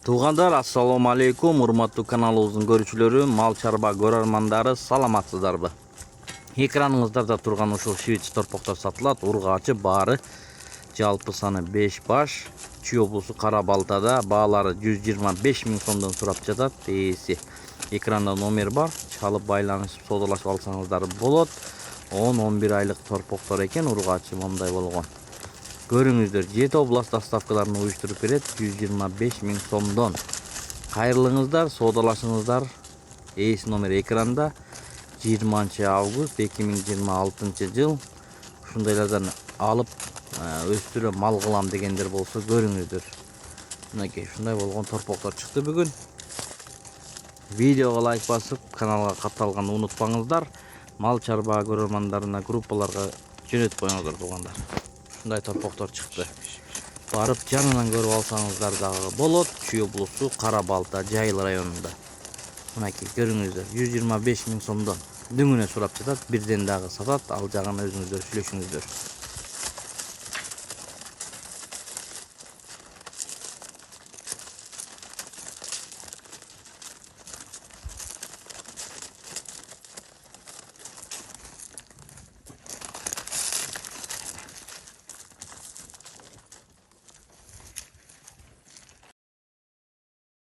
Туғандар, ассаламу алейкум, урматтуу каналыбыздын көрүүчүлөрү, мал чарба көрөрмандары, саламатсыздарбы? Экраныңыздарда турган ушул швец торпоктор сатылат. Ургачы баары жалпы саны 5 баш. Чүй облусу Кара Балтада, баалары 125 000 сомдон сурап жатат. Ээси экранда номер бар. Чалып байланышып содалашып алсаңыздар болот. 10-11 айлык торпоктор экен, ургачы мондай болгон. Көрүңүздөр, 7 област доставкаларын уюштуруп берет 125 000 сомдон. Кайрылыңыздар, содалашыңыздар. Ээси номер экранда. 20 август 2026 жыл. Ушундайлардан алып өстүрө мал кылам дегендер болсо көрүңүздөр. Мынакей ушундай болгон торпоктор чыкты бүгүн. Видеого лайк басып, каналга катталганды унутпаңыздар. Мал чарба көрөрмандарына, группаларга жөнөтүп коюңуздар тугандар. Ушундай торпоктор чыкты. Барып жанынан көрүп алсаңыздар дагы болот. Чүй облусу Кара Балта, Жайыл районунда. Мынакей көрүңүздөр, 125 000 сомдон дүңүнө сурап жатат, бирден дагы сатат, ал жагын өзүңүздөр сүйлөшүңүздөр.